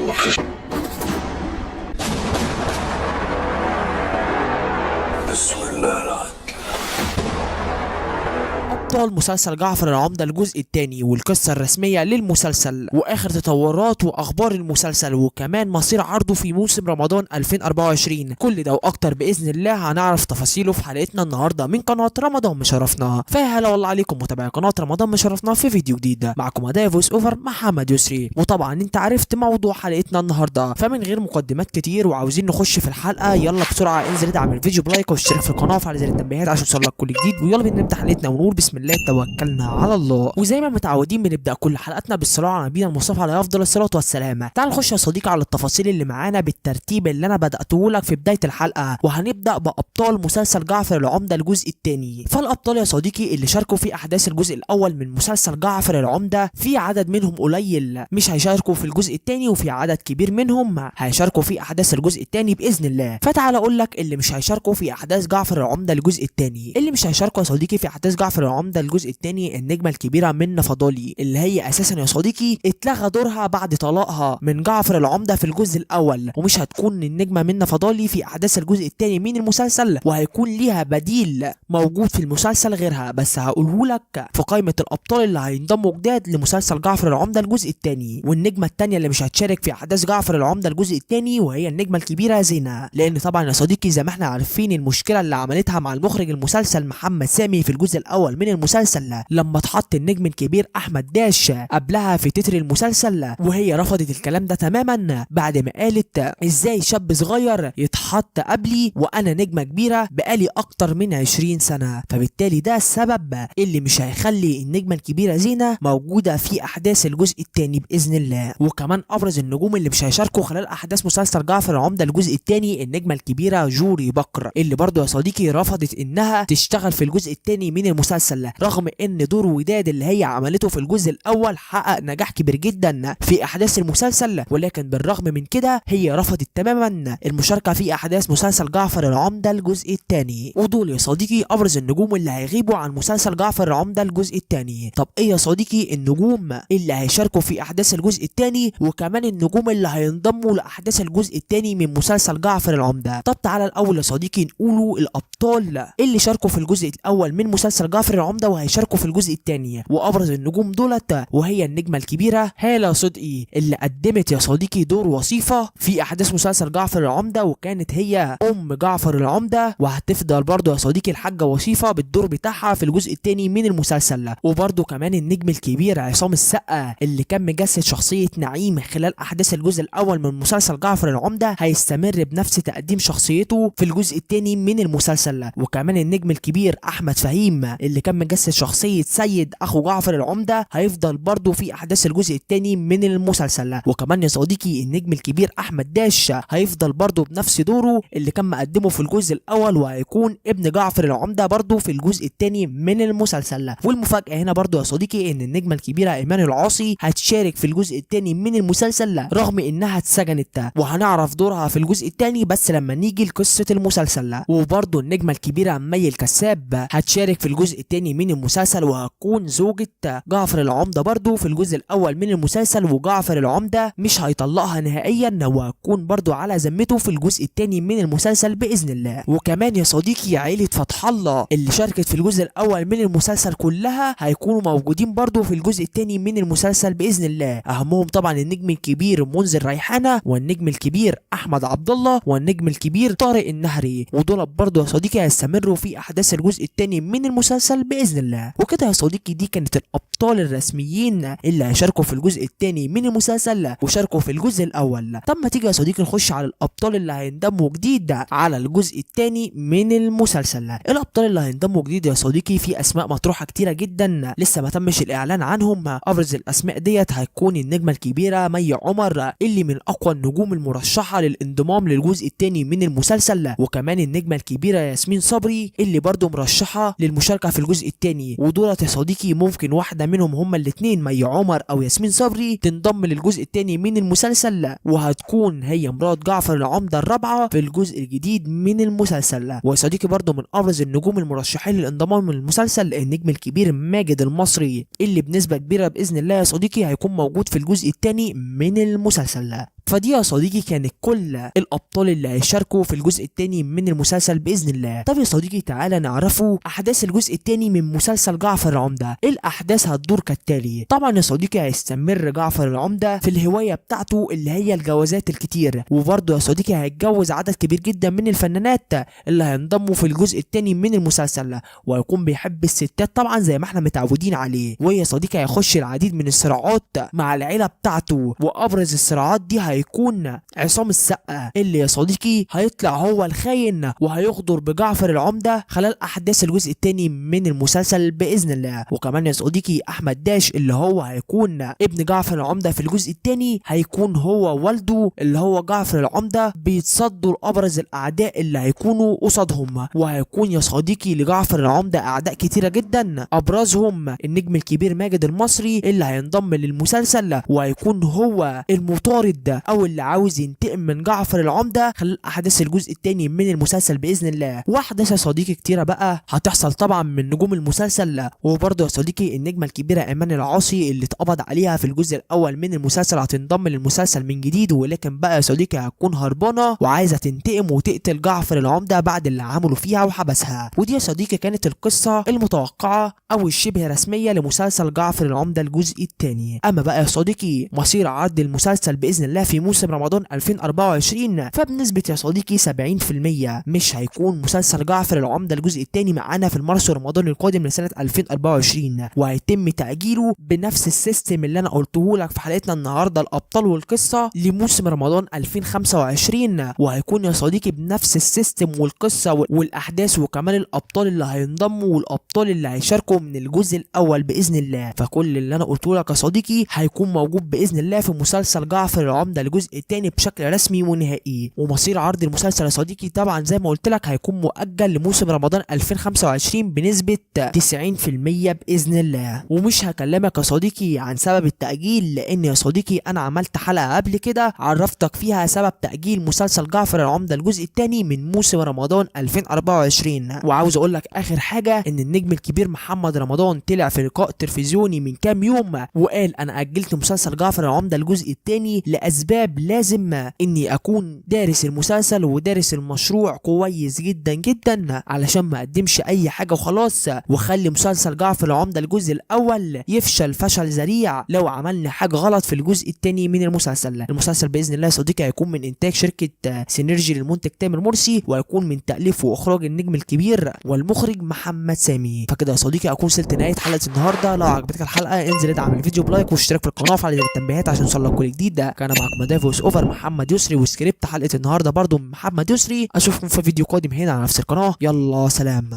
بسم الله الرحمن. أبطال مسلسل جعفر العمدة الجزء الثاني والقصة الرسمية للمسلسل وآخر تطورات وأخبار المسلسل وكمان مصير عرضه في موسم رمضان 2024. كل ده وأكتر بإذن الله هنعرف تفاصيله في حلقتنا النهاردة من قناة رمضان مشرفنا. فهلا والله عليكم متابعي قناة رمضان مشرفنا في فيديو جديد. معكم أداء فويس أوفر محمد يسري. وطبعا أنت عرفت موضوع حلقتنا النهاردة، فمن غير مقدمات كتير وعاوزين نخش في الحلقة، يلا بسرعة انزل ادعم الفيديو بلايك واشترك في القناة وفعل زر التنبيهات عشان يوصلك كل جديد. ويلا بينا نبدأ حلقتنا ونقول بسم الله توكلنا على الله. وزي ما متعودين بنبدا كل حلقاتنا بالصلاه على نبينا المصطفى عليه افضل الصلاه والسلام. تعال نخش يا صديقي على التفاصيل اللي معانا بالترتيب اللي انا بداته لك في بدايه الحلقه، وهنبدا بابطال مسلسل جعفر العمده الجزء الثاني. فالابطال يا صديقي اللي شاركوا في احداث الجزء الاول من مسلسل جعفر العمده، في عدد منهم قليل مش هيشاركوا في الجزء الثاني، وفي عدد كبير منهم هيشاركوا في احداث الجزء الثاني باذن الله. فتعال اقول لك اللي مش هيشاركوا في احداث جعفر العمده الجزء الثاني. اللي مش هيشاركوا يا صديقي في احداث جعفر العمده الجزء الثاني النجمه الكبيره منة فضالي، اللي هي اساسا يا صديقي اتلغى دورها بعد طلاقها من جعفر العمده في الجزء الاول، ومش هتكون النجمه منة فضالي في احداث الجزء الثاني من المسلسل، وهيكون ليها بديل موجود في المسلسل غيرها، بس هقوله لك في قائمه الابطال اللي هينضموا جداد لمسلسل جعفر العمده الجزء الثاني. والنجمه الثانيه اللي مش هتشارك في احداث جعفر العمده الجزء الثاني وهي النجمه الكبيره زينه، لان طبعا يا صديقي زي ما احنا عارفين المشكله اللي عملتها مع المخرج المسلسل محمد سامي في الجزء الاول من المسلسل لما اتحط النجم الكبير احمد داش قبلها في تتر المسلسل، وهي رفضت الكلام ده تماما بعد ما قالت ازاي شاب صغير يتحط قبلي وانا نجمه كبيره بقالي اكتر من 20 سنه. فبالتالي ده السبب اللي مش هيخلي النجمه الكبيره زينه موجوده في احداث الجزء الثاني باذن الله. وكمان ابرز النجوم اللي مش هيشاركوا خلال احداث مسلسل جعفر العمده الجزء الثاني النجمه الكبيره جوري بكر، اللي برضه يا صديقي رفضت انها تشتغل في الجزء الثاني من المسلسل، رغم ان دور وداد اللي هي عملته في الجزء الاول حقق نجاح كبير جدا في احداث المسلسل، ولكن بالرغم من كده هي رفضت تماما المشاركه في احداث مسلسل جعفر العمده الجزء الثاني. ودول يا صديقي ابرز النجوم اللي هيغيبوا عن مسلسل جعفر العمده الجزء الثاني. طب ايه يا صديقي النجوم اللي هيشاركوا في احداث الجزء الثاني وكمان النجوم اللي هينضموا لاحداث الجزء الثاني من مسلسل جعفر العمده؟ طب تعالى الاول يا صديقي نقولوا الابطال اللي شاركوا في الجزء الاول من مسلسل جعفر العمده وهيشاركوا في الجزء الثاني. وابرز النجوم دولت وهي النجمه الكبيره هالة صدقي، اللي قدمت يا صديقي دور وصيفه في احداث مسلسل جعفر العمده، وكانت هي ام جعفر العمده، وهتفضل برضه يا صديقي الحاجه وصيفه بالدور بتاعها في الجزء الثاني من المسلسل. وبرضه كمان النجم الكبير عصام السقا اللي كان مجسد شخصيه نعيم خلال احداث الجزء الاول من مسلسل جعفر العمده، هيستمر بنفس تقديم شخصيته في الجزء الثاني من المسلسل. وكمان النجم الكبير احمد فهيم اللي كان مجسد شخصيه سيد اخو جعفر العمده، هيفضل برضه في احداث الجزء الثاني من المسلسل. وكمان يا صديقي النجم الكبير احمد داش هيفضل برضه بنفس دوره اللي كان مقدمه في الجزء الاول، وهيكون ابن جعفر العمده برضه في الجزء الثاني من المسلسل. والمفاجاه هنا برضه يا صديقي ان النجمه الكبيره ايمان العاصي هتشارك في الجزء الثاني من المسلسل رغم انها اتسجنت، وهنعرف دورها في الجزء الثاني بس لما نيجي لقصه المسلسل. وبرضه النجمه الكبيره مي الكساب هتشارك في الجزء الثاني من المسلسل، وهتكون زوجة جعفر العمده برضه في الجزء الاول من المسلسل، وجعفر العمده مش هيطلقها نهائيا، وهتكون برضه على ذمته في الجزء الثاني من المسلسل باذن الله. وكمان يا صديقي عيله فتح الله اللي شاركت في الجزء الاول من المسلسل كلها هيكونوا موجودين برضه في الجزء الثاني من المسلسل باذن الله. اهمهم طبعا النجم الكبير منذر ريحانه، والنجم الكبير احمد عبد الله، والنجم الكبير طارق النهري، ودول برضه يا صديقي هيستمروا في احداث الجزء الثاني من المسلسل باذن الله. وكده يا صديقي دي كانت الابطال الرسميين اللي هيشاركوا في الجزء الثاني من المسلسل وشاركوا في الجزء الاول. طب ما تيجي يا صديقي نخش على الابطال اللي هينضموا جديد على الجزء الثاني من المسلسل. الابطال اللي هينضموا جديد يا صديقي في اسماء مطروحه كتيره جدا لسه ما تمش الاعلان عنهم. ابرز الاسماء ديت هيكون النجمه الكبيره مي عمر اللي من اقوى النجوم المرشحه للانضمام للجزء الثاني من المسلسل، وكمان النجمه الكبيره ياسمين صبري اللي برضه مرشحه للمشاركه في الجزء الثاني. ودولت يا صديقي ممكن واحده منهم هما الاثنين مي عمر او ياسمين صبري تنضم للجزء الثاني من المسلسل، وهتكون هي مرات جعفر العمده الرابعه في الجزء الجديد من المسلسل. ويا صديقي برضه من ابرز النجوم المرشحين للانضمام للمسلسل النجم الكبير ماجد المصري اللي بنسبه كبيره باذن الله يا صديقي هيكون موجود في الجزء الثاني من المسلسل. فدي يا صديقي كانت كل الابطال اللي هيشاركوا في الجزء الثاني من المسلسل باذن الله. طب يا صديقي تعالى نعرفوا احداث الجزء الثاني من مسلسل جعفر العمدة. الاحداث هتدور كالتالي. طبعا يا صديقي هيستمر جعفر العمدة في الهواية بتاعته اللي هي الجوازات الكتير، وبرضه يا صديقي هيتجوز عدد كبير جدا من الفنانات اللي هينضموا في الجزء الثاني من المسلسل، وهيكون بيحب الستات طبعا زي ما احنا متعودين عليه. ويا صديقي هيخش العديد من الصراعات مع العيلة بتاعته، وابرز الصراعات دي هيكون عصام السقا اللي يا صديقي هيطلع هو الخاين وهيغدر بجعفر العمدة خلال احداث الجزء الثاني من المسلسل باذن الله. وكمان يا صديقي احمد داش اللي هو هيكون ابن جعفر العمدة في الجزء الثاني هيكون هو والده اللي هو جعفر العمدة بيتصدوا لابرز الاعداء اللي هيكونوا قصادهم. وهيكون يا صديقي لجعفر العمدة اعداء كتيرة جدا، ابرزهم النجم الكبير ماجد المصري اللي هينضم للمسلسل، وهيكون هو المطارد او اللي عاوز ينتقم من جعفر العمدة خلال احداث الجزء الثاني من المسلسل باذن الله. واحداث يا صديقي كتيرة بقى هتحصل طبعا من نجوم المسلسل. وبرضه يا صديقي النجمة الكبيرة ايمان العاصي اللي اتقبض عليها في الجزء الاول من المسلسل هتنضم للمسلسل من جديد، ولكن بقى يا صديقي هتكون هربانة وعايزة تنتقم وتقتل جعفر العمدة بعد اللي عملوا فيها وحبسها. ودي يا صديقي كانت القصة المتوقعة او الشبه رسمية لمسلسل جعفر العمدة الجزء الثاني. اما بقى يا صديقي مصير عرض المسلسل باذن الله في موسم رمضان 2024 فبنسبة يا صديقي 70% مش هيكون مسلسل جعفر العمدة الجزء الثاني معانا في المارس رمضان القادم لسنة 2024، وهيتم تأجيله بنفس السيستم اللي انا قلته لك في حلقتنا النهارده الابطال والقصة لموسم رمضان 2025. وهيكون يا صديقي بنفس السيستم والقصة والاحداث وكمان الابطال اللي هينضموا والابطال اللي هيشاركوا من الجزء الاول باذن الله. فكل اللي انا قلته لك يا صديقي هيكون موجود باذن الله في مسلسل جعفر العمدة الجزء الثاني بشكل رسمي ونهائي. ومصير عرض المسلسل يا صديقي طبعا زي ما قلت لك هيكون مؤجل لموسم رمضان 2025 بنسبة 90% باذن الله. ومش هكلمك يا صديقي عن سبب التأجيل لان يا صديقي انا عملت حلقة قبل كده عرفتك فيها سبب تأجيل مسلسل جعفر العمدة الجزء الثاني من موسم رمضان 2024. وعاوز اقول لك اخر حاجة ان النجم الكبير محمد رمضان طلع في لقاء تلفزيوني من كام يوم وقال انا اجلت مسلسل جعفر العمدة الجزء الثاني لاسباب لازم اني اكون دارس المسلسل ودارس المشروع كويس جدا جدا علشان ما اقدمش اي حاجة وخلاص وخلي مسلسل جعفر العمدة الجزء الاول يفشل فشل ذريع لو عملنا حاجة غلط في الجزء الثاني من المسلسل باذن الله يا صديقي هيكون من انتاج شركة سينرجي للمنتج تامر مرسي، وهيكون من تأليف واخراج النجم الكبير والمخرج محمد سامي. فكده يا صديقي اكون وصلت نهاية حلقة النهارده. لو عجبتك الحلقة انزل ادعم الفيديو بلايك واشتراك في القناة وفعل التنبيهات عشان يوصلك كل جديد. ده كان معاكم مدافع فويس اوفر محمد يسري، وسكريبت حلقة النهارده برضو من محمد يسري. اشوفكم في فيديو قادم هنا على نفس القناة. يلا سلام.